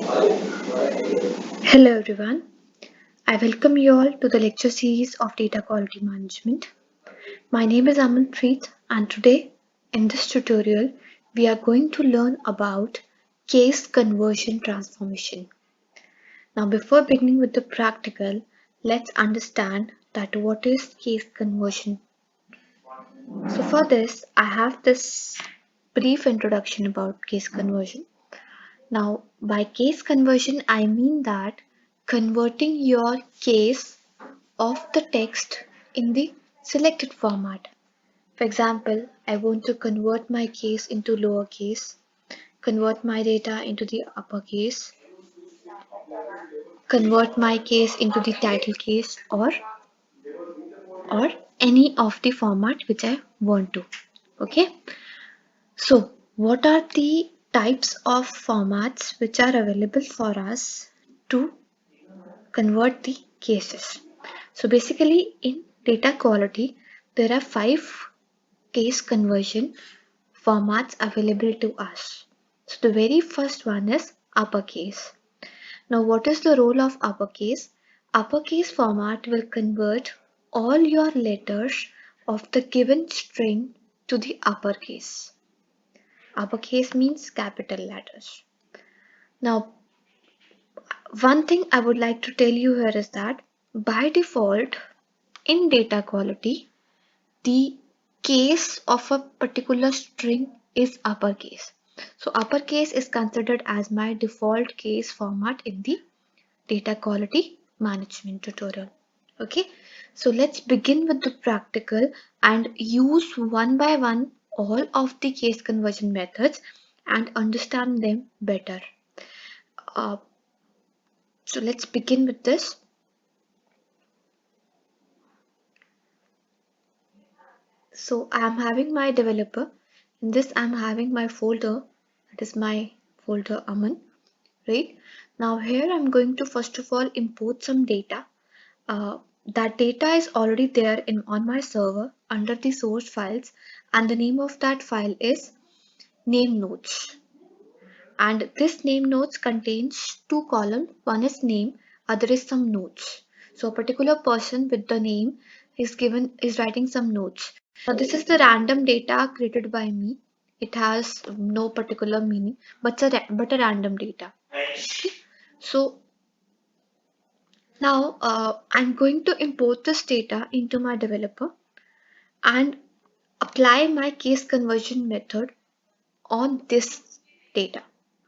Hello everyone. I welcome you all to the lecture series of Data Quality Management. My name is Amanpreet and today in this tutorial we are going to learn about case conversion transformation. Now before beginning with the practical, let's understand that what is case conversion. So for this I have this brief introduction about case conversion. Now, by case conversion, I mean that converting your case of the text in the selected format. For example, I want to convert my case into lowercase, convert my data into the uppercase, convert my case into the title case, or any of the format which I want to. Okay. So, what are the types of formats which are available for us to convert the cases? So basically in data quality, there are 5 case conversion formats available to us. So the very first one is uppercase. Now what is the role of uppercase? Uppercase format will convert all your letters of the given string to the uppercase. Uppercase means capital letters. Now one thing I would like to tell you here is that by default in data quality, the case of a particular string is uppercase. So uppercase is considered as my default case format in the data quality management tutorial. Okay, so let's begin with the practical and use one by one all of the case conversion methods and understand them better. Uh, so let's begin with this. So I'm having my developer. In this I'm having my folder. That is my folder Aman, right? Now here I'm going to first of all import some data. That data is already there on my server under the source files, and the name of that file is name notes. And this name notes contains two columns. One is name, other is some notes. So a particular person with the name is writing some notes. Now this is the random data created by me. It has no particular meaning, but a random data. So now I'm going to import this data into my developer and apply my case conversion method on this data.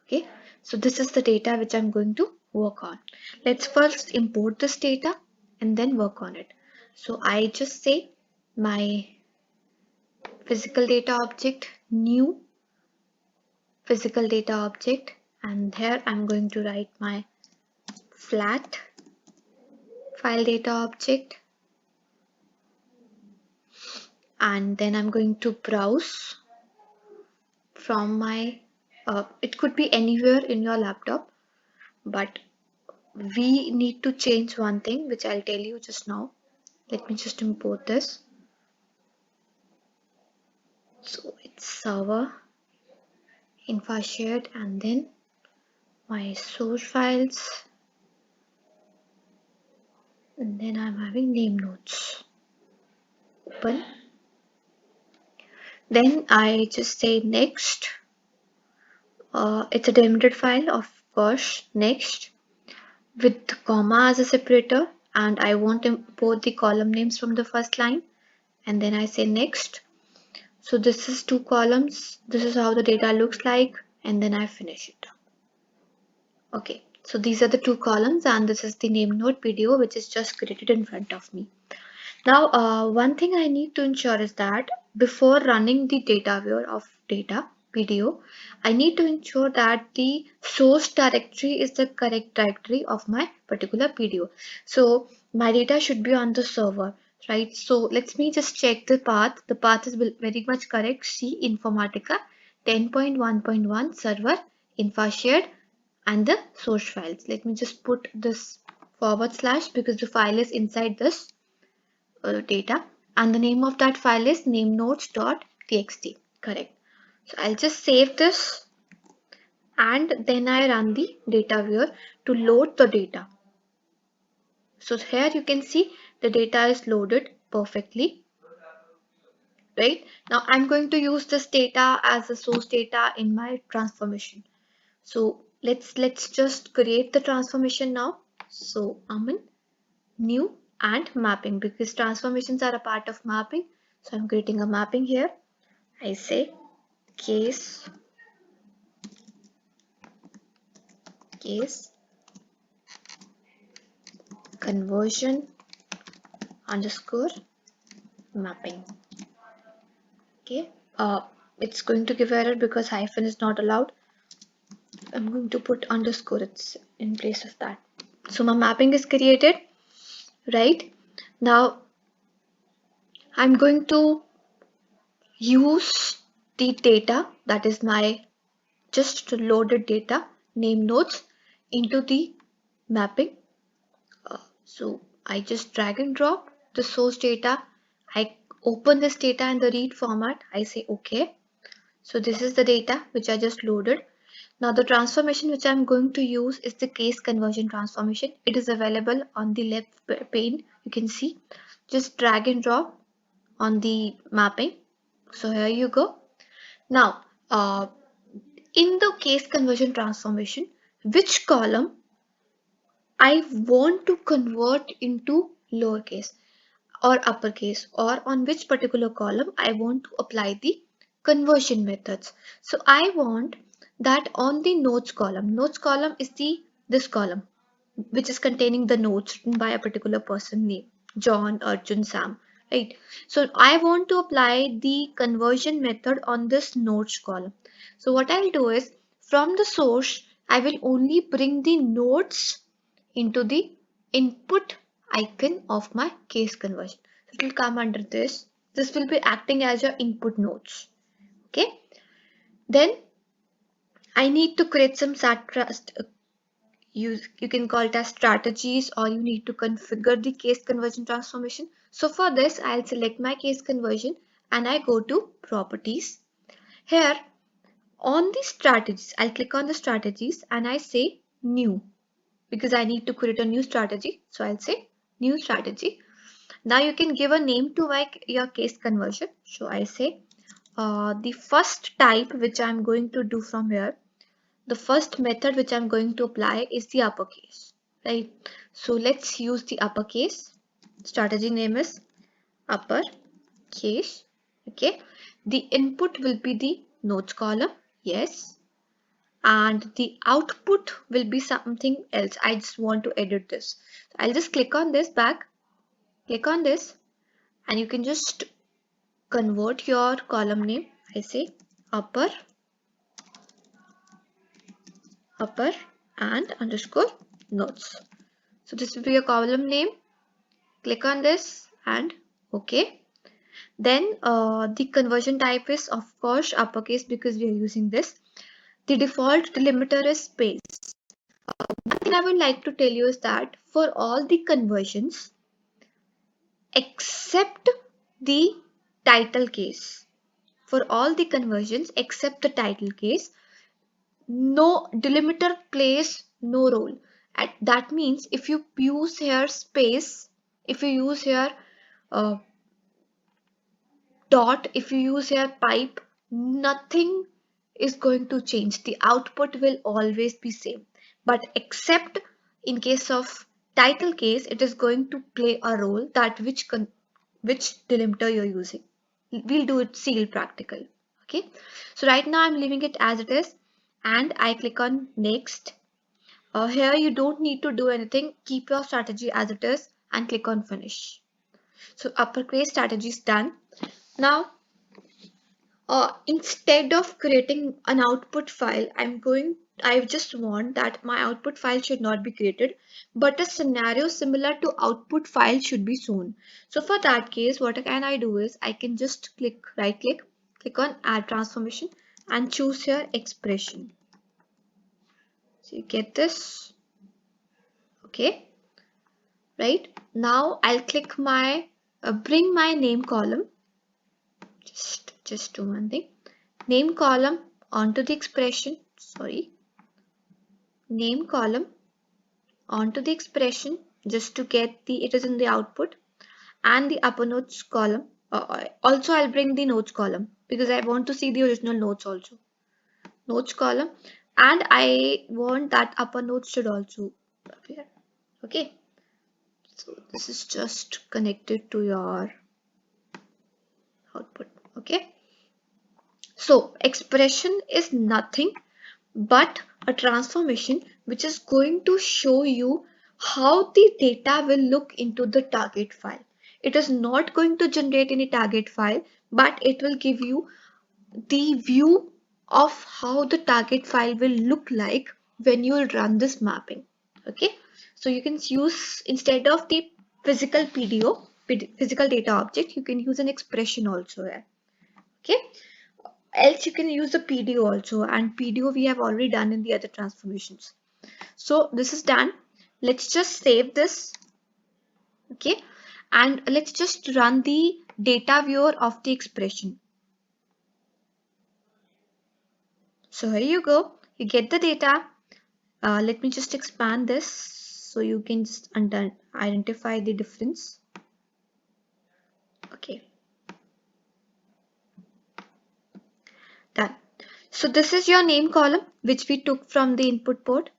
Okay, so this is the data which I'm going to work on. Let's first import this data and then work on it. So I just say my physical data object, new physical data object, and here I'm going to write my flat file data object, and then I'm going to browse from my it could be anywhere in your laptop, but we need to change one thing which I'll tell you just now. Let me just import this. So it's server info shared and then my source files, and then I'm having name notes open. Then I just say next. It's a delimited file, of course. Next with comma as a separator, and I want to import the column names from the first line, and then I say next. So this is 2 columns. This is how the data looks like, and then I finish it. Okay, so these are the 2 columns, and this is the name node PDO which is just created in front of me. Now, one thing I need to ensure is that before running the data viewer of data PDO, I need to ensure that the source directory is the correct directory of my particular PDO. So my data should be on the server, right? So let me just check the path. The path is very much correct. C Informatica 10.1.1 server info shared and the source files. Let me just put this / because the file is inside this data, and the name of that file is namenotes.txt. Correct. So I'll just save this and then I run the data viewer to load the data. So here you can see the data is loaded perfectly, right? Now I'm going to use this data as a source data in my transformation. So let's just create the transformation now. So I'm in new and mapping because transformations are a part of mapping. So I'm creating a mapping here. I say case conversion underscore mapping. Okay. It's going to give error because hyphen is not allowed. I'm going to put underscore it's in place of that. So my mapping is created, right? Now I'm going to use the data that is my just loaded data name nodes into the mapping. So I just drag and drop the source data. I open this data in the read format. I say OK. So this is the data which I just loaded. Now the transformation which I'm going to use is the case conversion transformation. It is available on the left pane. You can see. Just drag and drop on the mapping. So here you go. Now in the case conversion transformation, which column I want to convert into lowercase or uppercase, or on which particular column I want to apply the conversion methods. So I want that on the notes column. Notes column is this column which is containing the notes written by a particular person name, John, Arjun, Sam, right? So I want to apply the conversion method on this notes column. So what I'll do is from the source, I will only bring the notes into the input icon of my case conversion. So it will come under this. This will be acting as your input nodes. Okay. Then I need to create some you can call it as strategies, or you need to configure the case conversion transformation. So for this, I'll select my case conversion and I go to properties. Here on the strategies, I'll click on the strategies and I say new because I need to create a new strategy. So I'll say new strategy. Now you can give a name to your case conversion. So I say the first type which I'm going to do from here, the first method which I'm going to apply is the uppercase, right? So let's use the uppercase. Strategy name is uppercase. Okay. The input will be the notes column. Yes. And the output will be something else. I just want to edit this. I'll just click on this back, click on this, and you can just convert your column name. I say upper and underscore notes. So this will be a column name. Click on this and OK. Then the conversion type is of course uppercase because we are using this. The default delimiter is space. One thing I would like to tell you is that for all the conversions except the title case, for all the conversions except the title case, no delimiter plays no role. That means if you use here space, if you use here uh, dot, if you use here pipe, nothing is going to change. The output will always be same. But except in case of title case, it is going to play a role that which delimiter you're using. We'll do it seal practical. Okay. So right now I'm leaving it as it is and I click on next. Here you don't need to do anything. Keep your strategy as it is and click on finish. So uppercase strategy is done. Now instead of creating an output file, I just want that my output file should not be created, but a scenario similar to output file should be shown. So for that case, what can I do is I can just right click on add transformation and choose here expression. So you get this. Okay. Right. Now I'll click my, bring my name column. Just do one thing. Name column onto the expression. Sorry. name column onto the expression just to get it is in the output, and the upper notes column. Also, I'll bring the notes column because I want to see the original notes also. Notes column, and I want that upper notes should also appear. Okay, so this is just connected to your output. Okay, so expression is nothing but a transformation which is going to show you how the data will look into the target file. It is not going to generate any target file, but it will give you the view of how the target file will look like when you will run this mapping. Okay, so you can use, instead of the physical PDO, physical data object, you can use an expression also here. Okay, else you can use the PDO also, and PDO we have already done in the other transformations. So this is done. Let's just save this. Okay, and let's just run the data viewer of the expression. So here you go, you get the data. Let me just expand this so you can just identify the difference. Okay, done. So this is your name column which we took from the input port.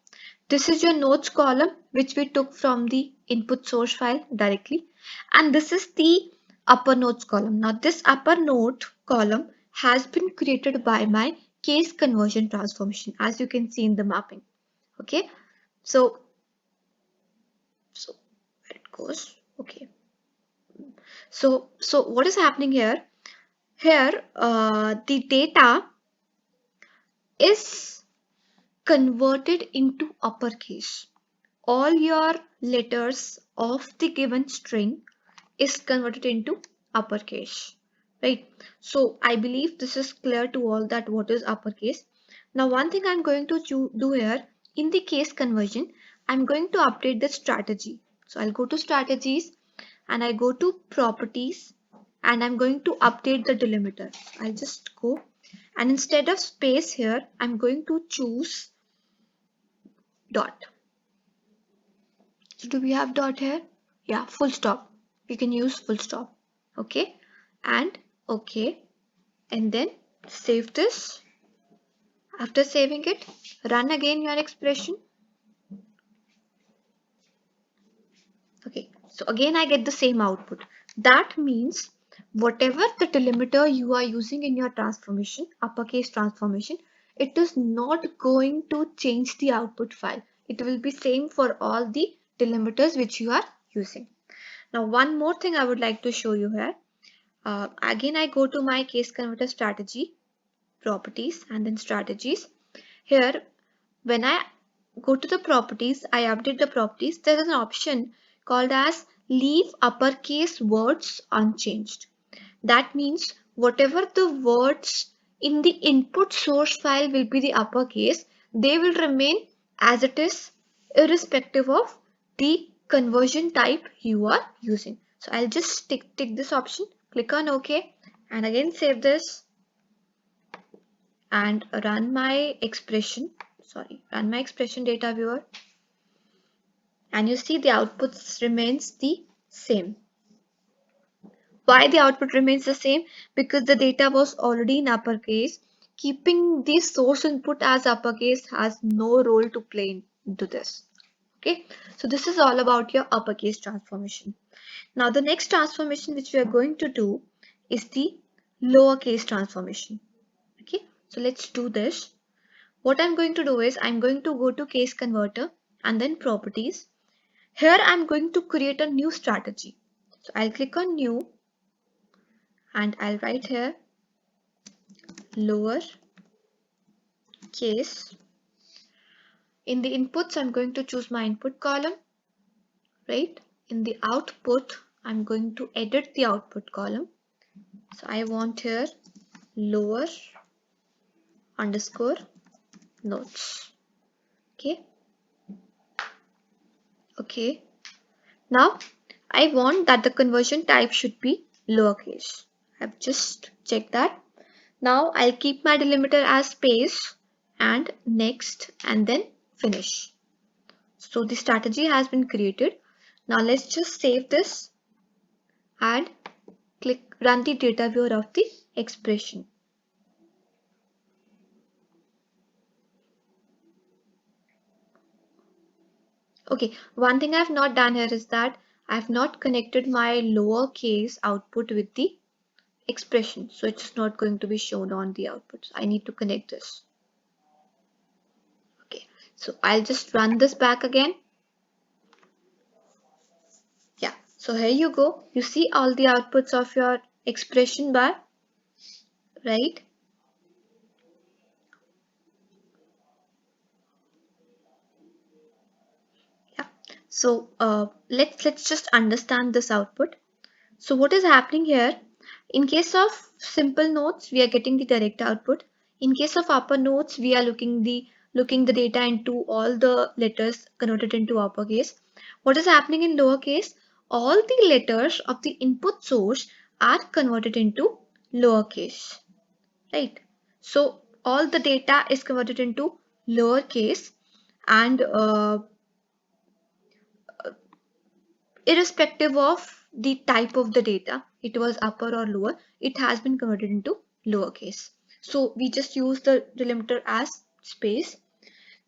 This is your notes column which we took from the input source file directly, and this is the upper notes column. Now this upper note column has been created by my case conversion transformation, as you can see in the mapping. Okay, so where it goes. Okay, so what is happening here? Here the data is converted into uppercase. All your letters of the given string is converted into uppercase, right? So I believe this is clear to all that what is uppercase. Now one thing I'm going to do here in the case conversion, I'm going to update the strategy. So I'll go to strategies and I go to properties and I'm going to update the delimiter. I'll just go, and instead of space here, I'm going to choose dot. So do we have dot here? Yeah, full stop. You can use full stop. Okay, and okay, and then save this. After saving it, run again your expression. Okay, so again I get the same output. That means whatever the delimiter you are using in your transformation, uppercase transformation, it is not going to change the output file. It will be same for all the delimiters which you are using. Now one more thing I would like to show you here. Again I go to my case converter strategy, properties, and then strategies. Here when I go to the properties, I update the properties. There is an option called as leave uppercase words unchanged. That means whatever the words in the input source file will be the uppercase, they will remain as it is irrespective of the conversion type you are using. So I'll just tick this option, click on OK, and again save this and run my expression data viewer, and you see the output remains the same. Why the output remains the same? Because the data was already in uppercase. Keeping the source input as uppercase has no role to play into this. Okay, so this is all about your uppercase transformation. Now the next transformation which we are going to do is the lowercase transformation. Okay, so let's do this. What I'm going to do is I'm going to go to case converter and then properties. Here I'm going to create a new strategy. So I'll click on new and I'll write here lower case. In the inputs, I'm going to choose my input column, right? In the output, I'm going to edit the output column. So I want here lower underscore notes. Okay. Okay. Now I want that the conversion type should be lowercase. I've just checked that. Now I'll keep my delimiter as space and next and then finish. So the strategy has been created. Now let's just save this and click run the data viewer of the expression. Okay, one thing I've not done here is that I've not connected my lowercase output with the expression. So it's not going to be shown on the output. So I need to connect this. Okay, so I'll just run this back again. Yeah, so here you go. You see all the outputs of your expression bar, right? Yeah. So let's just understand this output. So what is happening here? In case of simple notes, we are getting the direct output. In case of upper notes, we are looking the data into all the letters converted into uppercase. What is happening in lowercase? All the letters of the input source are converted into lowercase, right? So all the data is converted into lowercase, and irrespective of the type of the data, it was upper or lower, it has been converted into lowercase. So we just use the delimiter as space.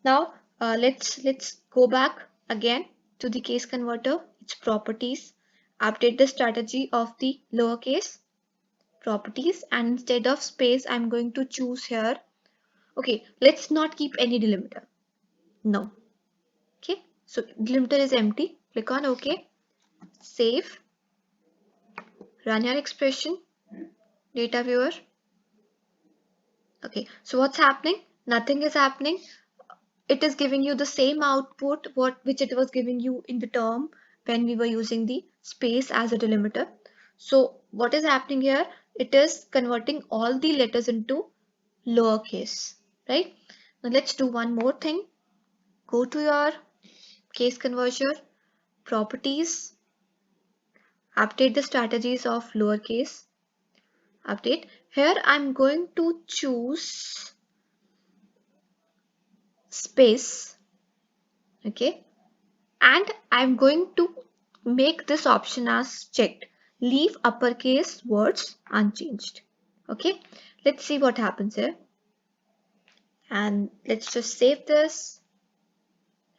Now let's go back again to the case converter, its properties, update the strategy of the lowercase properties, and instead of space I'm going to choose here. Okay, let's not keep any delimiter. No. Okay, so delimiter is empty. Click on OK. Save. Run your expression. Data viewer. Okay, so what's happening? Nothing is happening. It is giving you the same output which it was giving you in the term when we were using the space as a delimiter. So what is happening here? It is converting all the letters into lowercase, right? Now let's do one more thing. Go to your case converter, properties, update the strategies of lowercase, update. Here I'm going to choose space, okay, and I'm going to make this option as checked. Leave uppercase words unchanged. Okay, let's see what happens here. And let's just save this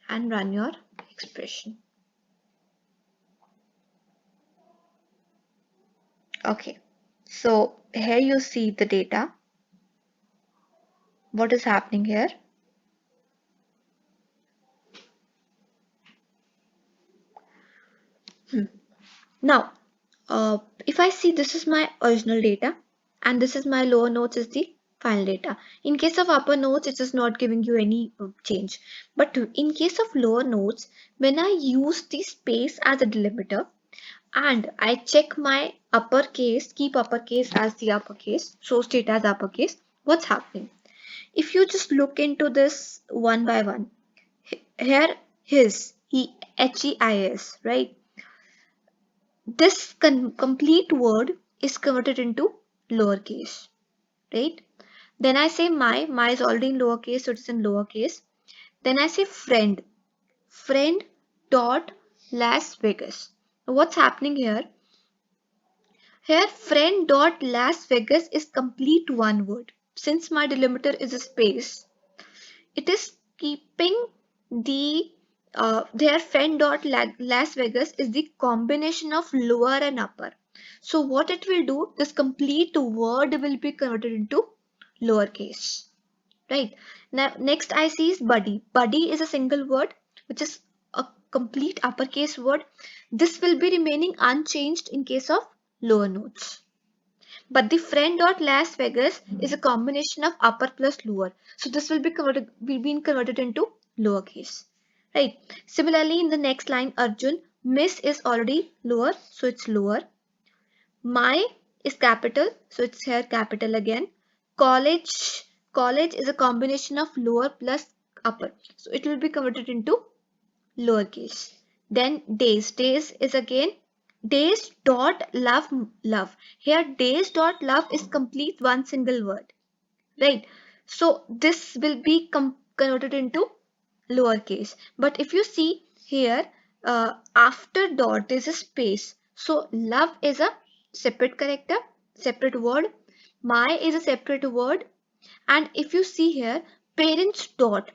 and run your expression. Okay, so here you see the data. What is happening here? Now, if I see this is my original data and this is my lower notes is the final data. In case of upper notes, it is not giving you any change. But in case of lower notes, when I use the space as a delimiter and I check my uppercase, keep uppercase as the uppercase, source data as uppercase, what's happening? If you just look into this one by one, here HEIS, right? This complete word is converted into lowercase, right? Then I say my is already in lowercase, so it's in lowercase. Then I say friend dot Las Vegas. Now what's happening here? Here friend dot Las Vegas is complete one word. Since my delimiter is a space, it is keeping the their friend dot Las Vegas is the combination of lower and upper. So what it will do, this complete word will be converted into lowercase, right? Now next I see is buddy. Buddy is a single word which is a complete uppercase word. This will be remaining unchanged in case of lower notes. But the friend dot Las Vegas is a combination of upper plus lower. So this will be converted into lowercase. Right. Similarly, in the next line, Arjun, Miss is already lower, so it's lower. My is capital, so it's here capital again. College is a combination of lower plus upper. So it will be converted into lowercase. Then days is again days dot love. Here days dot love is complete one single word, right? So this will be converted into lowercase. But if you see here, after dot is a space. So love is a separate character, separate word. My is a separate word. And if you see here, parents dot,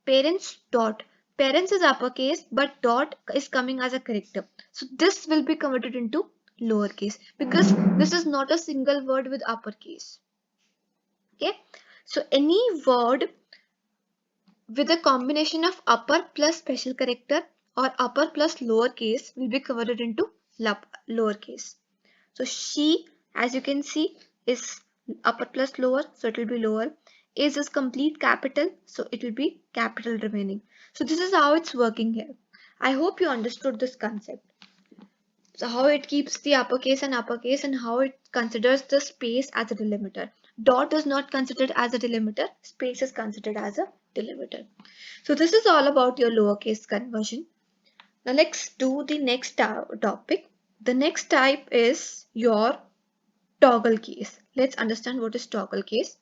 parents dot, parents is uppercase, but dot is coming as a character. So this will be converted into lowercase because this is not a single word with uppercase. Okay, so any word with a combination of upper plus special character or upper plus lowercase will be converted into lowercase. So she, as you can see, is upper plus lower, so it will be lower. Is complete capital, so it will be capital remaining. So this is how it's working here. I hope you understood this concept. So how it keeps the uppercase and how it considers the space as a delimiter. Dot is not considered as a delimiter, space is considered as a delimiter. So this is all about your lowercase conversion. Now let's do the next topic. The next type is your toggle case. Let's understand what is toggle case.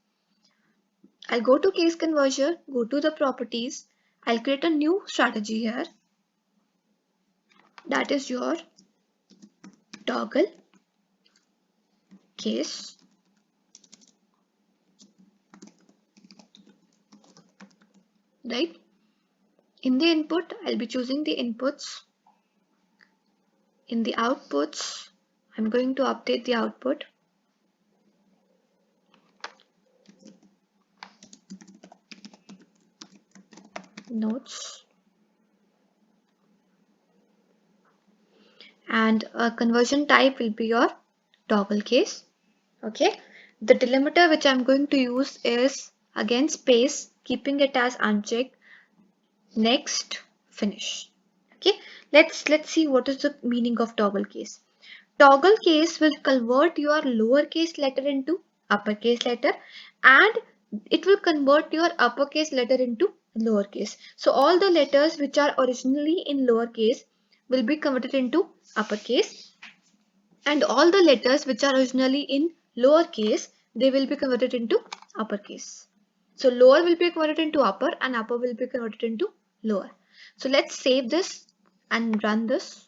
I'll go to case conversion, go to the properties. I'll create a new strategy here. That is your toggle case. Right? In the input, I'll be choosing the inputs. In the outputs, I'm going to update the output. Notes. And a conversion type will be your toggle case. Okay. The delimiter which I'm going to use is again space, keeping it as unchecked. Next, finish. Okay. Let's see what is the meaning of toggle case. Toggle case will convert your lowercase letter into uppercase letter, and it will convert your uppercase letter into lowercase. So all the letters which are originally in lowercase will be converted into uppercase, and all the letters which are originally in lowercase, they will be converted into uppercase. So lower will be converted into upper and upper will be converted into lower. So let's save this and run this.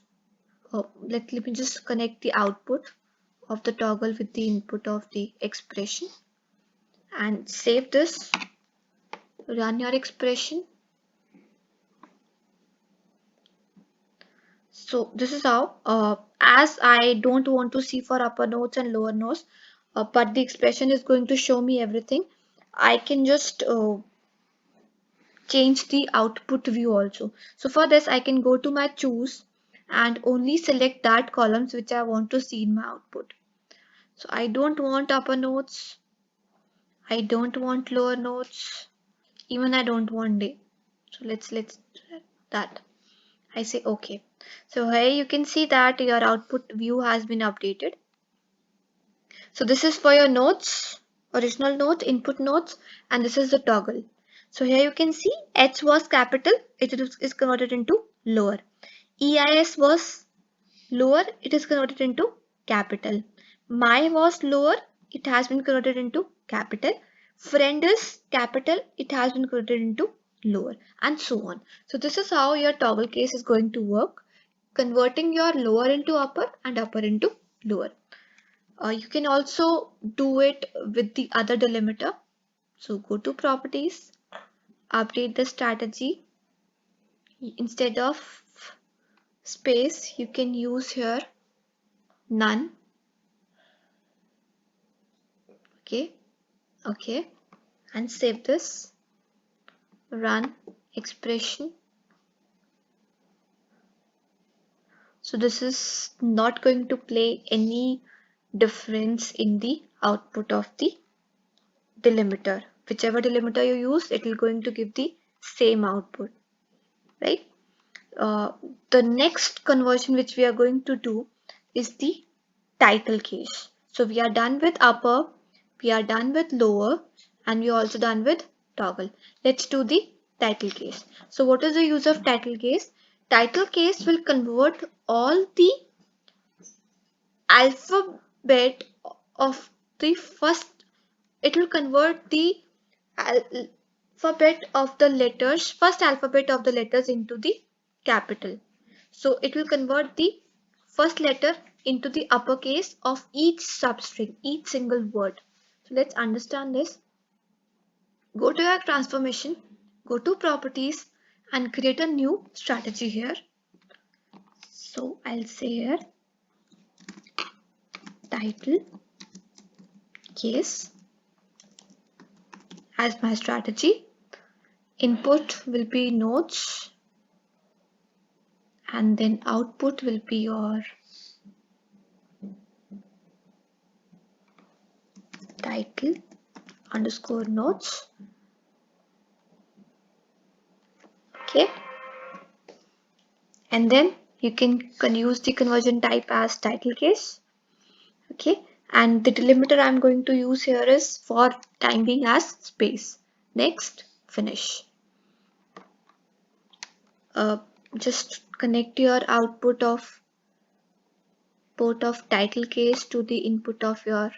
Let me just connect the output of the toggle with the input of the expression and save this. Run your expression. So this is how, as I don't want to see for upper notes and lower notes, but the expression is going to show me everything, I can just change the output view also. So for this, I can go to my choose and only select that columns which I want to see in my output. So I don't want upper notes, I don't want lower notes, even I don't want day. So let's that. I say okay. So here you can see that your output view has been updated. So this is for your notes, original notes, input notes, and this is the toggle. So here you can see H was capital, it is converted into lower. EIS was lower, it is converted into capital. My was lower, it has been converted into capital. Friend is capital, it has been converted into lower, and so on. So this is how your toggle case is going to work, converting your lower into upper and upper into lower. You can also do it with the other delimiter. So go to properties, update the strategy. Instead of space, you can use here none. Okay, and save this. Run expression. So this is not going to play any difference in the output of the delimiter. Whichever delimiter you use, it will going to give the same output, right? The next conversion which we are going to do is the title case. So we are done with upper, we are done with lower, and we are also done with toggle. Let's do the title case. So what is the use of title case? Title case will convert all the alphabet of the first, it will convert the alphabet of the letters, first alphabet of the letters into the capital. So it will convert the first letter into the uppercase of each substring, each single word. So let's understand this. Go to your transformation, go to properties and create a new strategy here. So I'll say here title case as my strategy. Input will be notes and then output will be your title underscore notes. Okay, and then you can use the conversion type as title case. Okay, and the delimiter I'm going to use here is for time being as space. Next, finish. Just connect your output of port of title case to the input of your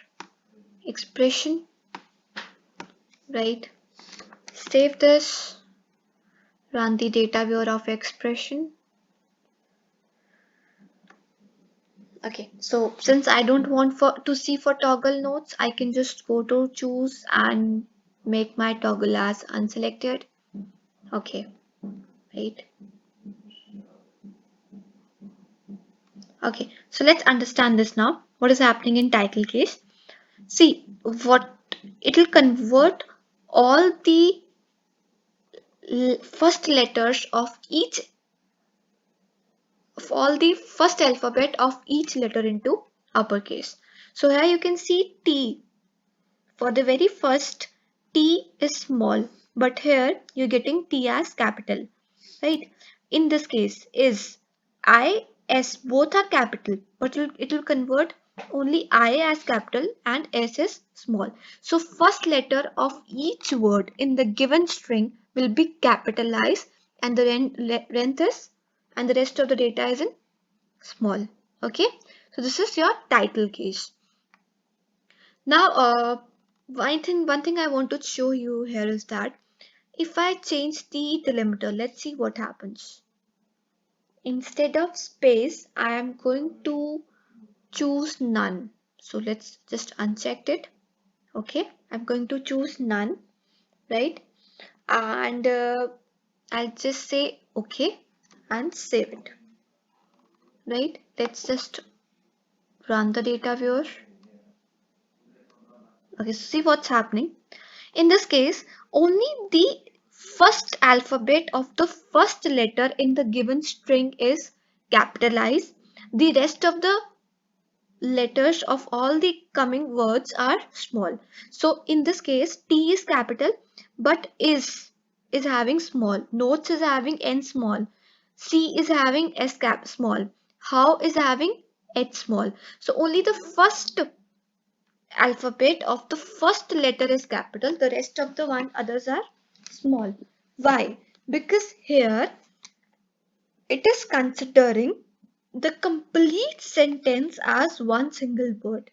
expression, right? Save this, run the data viewer of expression. Okay, so since I don't want to see for toggle notes, I can just go to choose and make my toggle as unselected. Okay, right. Okay, so let's understand this now. What is happening in title case? See, what it will convert all the first letters of all the first alphabet of each letter into uppercase. So here you can see T. For the very first, T is small, but here you're getting T as capital, right? In this case, is I, S both are capital, but it will convert only I as capital and S is small. So first letter of each word in the given string will be capitalized and the length is and the rest of the data is in small. Okay, so this is your title case. Now, one thing I want to show you here is that if I change the delimiter, let's see what happens. Instead of space, I am going to choose none. So let's just uncheck it. Okay, I'm going to choose none, right? And I'll just say okay and save it, right? Let's just run the data viewer. Okay, so see what's happening. In this case, only the first alphabet of the first letter in the given string is capitalized. The rest of the letters of all the coming words are small. So in this case, T is capital, but is having small. Notes is having N small. C is having S cap small. How is having H small. So only the first alphabet of the first letter is capital, the rest of the others are small. Why? Because here it is considering the complete sentence as one single word.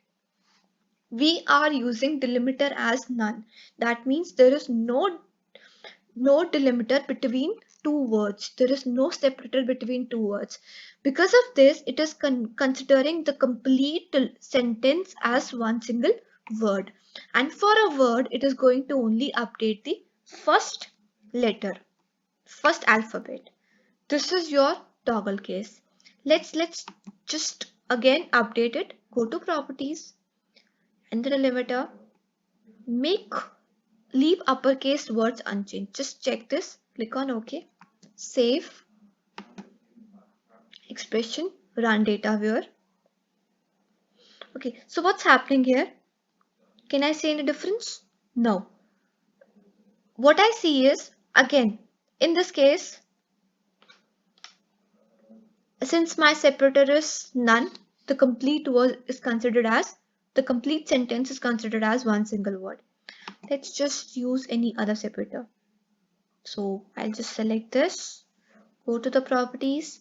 We are using delimiter as none. That means there is no delimiter between two words. There is no separator between two words. Because of this, it is considering the complete sentence as one single word. And for a word, it is going to only update the first letter, first alphabet. This is your toggle case. Let's just again update it. Go to properties and the delimiter. Leave uppercase words unchanged. Just check this. Click on OK. Save expression. Run data viewer. Okay, so what's happening here? Can I see any difference? No. What I see is, again, in this case, since my separator is none, the complete word is considered as, the complete sentence is considered as one single word. Let's just use any other separator. So I'll just select this, go to the properties,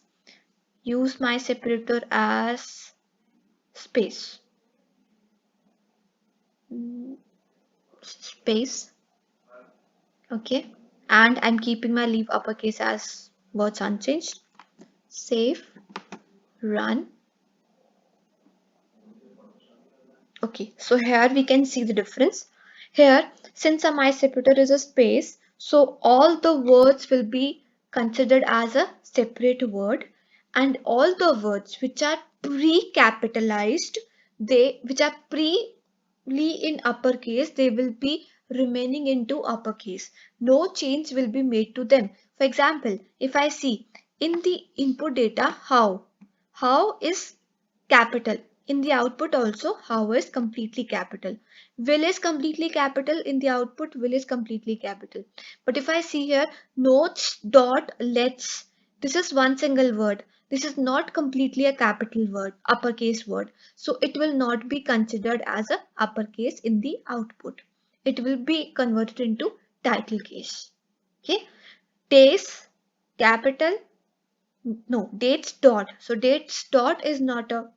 use my separator as space. Space. Okay, and I'm keeping my leave uppercase as words unchanged. Save, run. Okay, so here we can see the difference. Here, since a my separator is a space, so all the words will be considered as a separate word, and all the words which are pre-capitalized, which are in uppercase, they will be remaining into uppercase. No change will be made to them. For example, if I see in the input data how is capital. In the output also, how is completely capital. Will is completely capital. In the output, will is completely capital. But if I see here, notes dot let's, this is one single word. This is not completely a capital word, uppercase word. So it will not be considered as a uppercase in the output. It will be converted into title case. Okay. Days, capital, no, dates dot. So dates dot is not a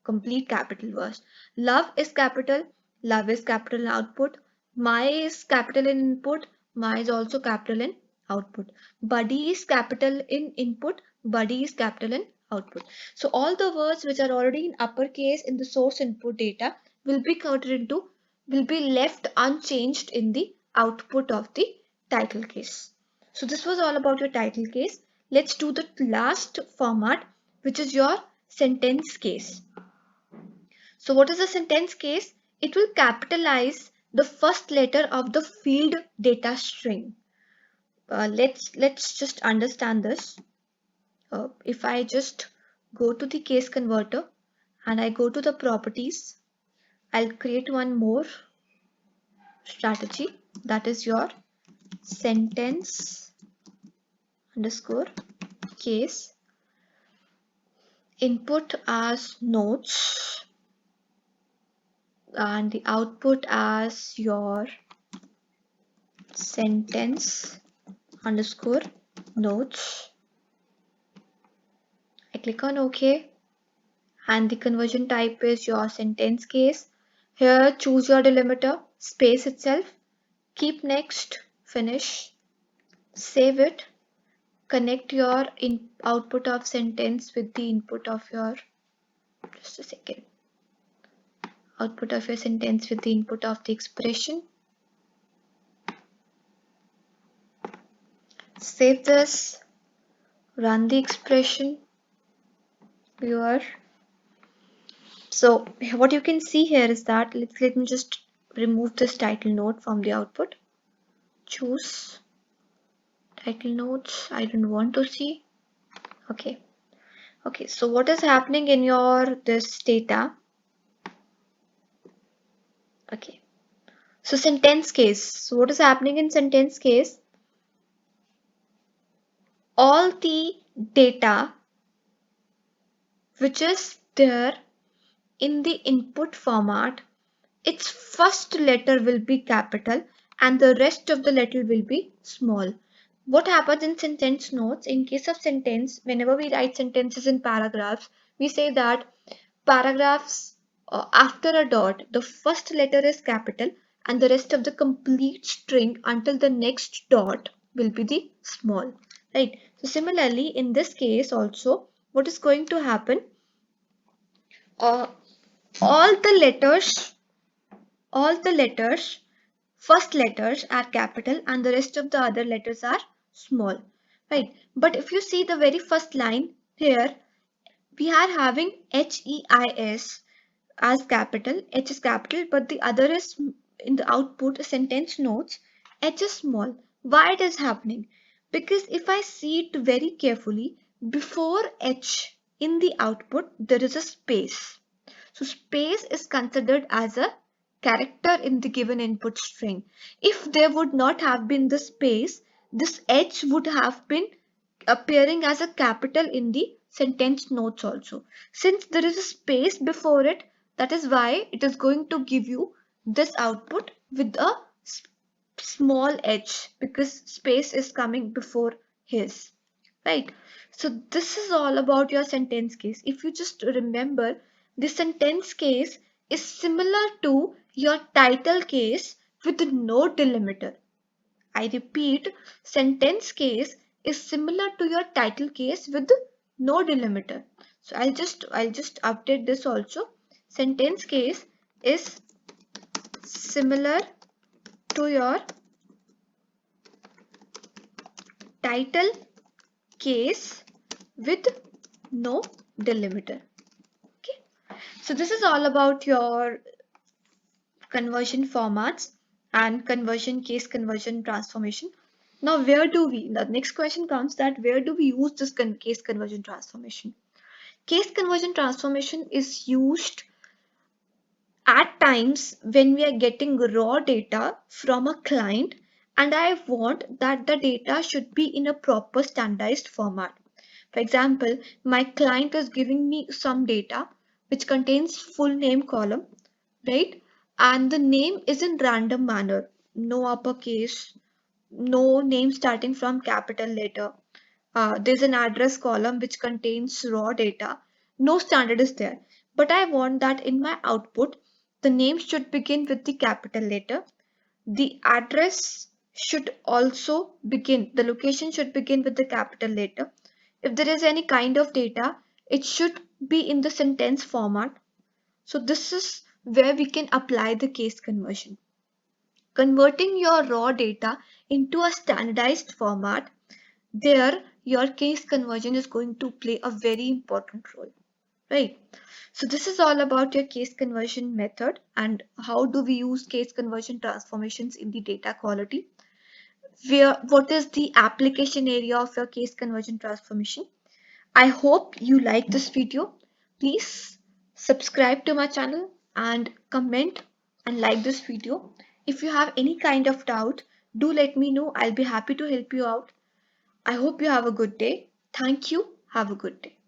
complete capital word. Love is capital in output. My is capital in input. My is also capital in output. Buddy is capital in input. Buddy is capital in output. So all the words which are already in uppercase in the source input data will be converted into, will be left unchanged in the output of the title case. So this was all about your title case. Let's do the last format, which is your sentence case. So what is a sentence case? It will capitalize the first letter of the field data string. Let's just understand this. If I just go to the case converter and I go to the properties, I'll create one more strategy, that is your sentence underscore case, input as notes and the output as your sentence underscore notes. I click on OK and the conversion type is your sentence case. Here choose your delimiter, space itself, keep next, finish, save it, connect your output of sentence with the input of your, just a second, output of your sentence with the input of the expression. Save this, run the expression, viewer. So what you can see here is that, let me just remove this title note from the output. Choose title notes, I don't want to see. Okay. Okay, so what is happening in your this data? Okay. So sentence case. So what is happening in sentence case? All the data which is there in the input format, its first letter will be capital and the rest of the letter will be small. What happens in sentence notes? In case of sentence, whenever we write sentences in paragraphs, we say that paragraphs after a dot, the first letter is capital and the rest of the complete string until the next dot will be the small. Right. So similarly, in this case also, what is going to happen? Uh, all the letters first letters are capital and the rest of the other letters are small, right? But if you see the very first line here, we are having HEIS as capital, H is capital, but the other is in the output sentence notes, H is small. Why it is happening? Because if I see it very carefully, before H in the output, there is a space. So space is considered as a character in the given input string. If there would not have been the space, this H would have been appearing as a capital in the sentence notes also. Since there is a space before it, that is why it is going to give you this output with a small h, because space is coming before his, right? So this is all about your sentence case. If you just remember, the sentence case is similar to your title case with no delimiter. I repeat, sentence case is similar to your title case with no delimiter. So I'll just update this also. Sentence case is similar to your title case with no delimiter. Okay. So this is all about your conversion formats and conversion case conversion transformation. Now, the next question comes that where do we use this case conversion transformation? Case conversion transformation is used at times when we are getting raw data from a client and I want that the data should be in a proper standardized format. For example, my client is giving me some data which contains full name column, right? And the name is in random manner, no uppercase, no name starting from capital letter. There's an address column which contains raw data. No standard is there. But I want that in my output, the name should begin with the capital letter. The address should also begin, the location should begin with the capital letter. If there is any kind of data, it should be in the sentence format. So this is where we can apply the case conversion. Converting your raw data into a standardized format, there your case conversion is going to play a very important role, right? So this is all about your case conversion method and how do we use case conversion transformations in the data quality. What is the application area of your case conversion transformation? I hope you like this video. Please subscribe to my channel and comment and like this video. If you have any kind of doubt, do let me know. I'll be happy to help you out. I hope you have a good day. Thank you. Have a good day.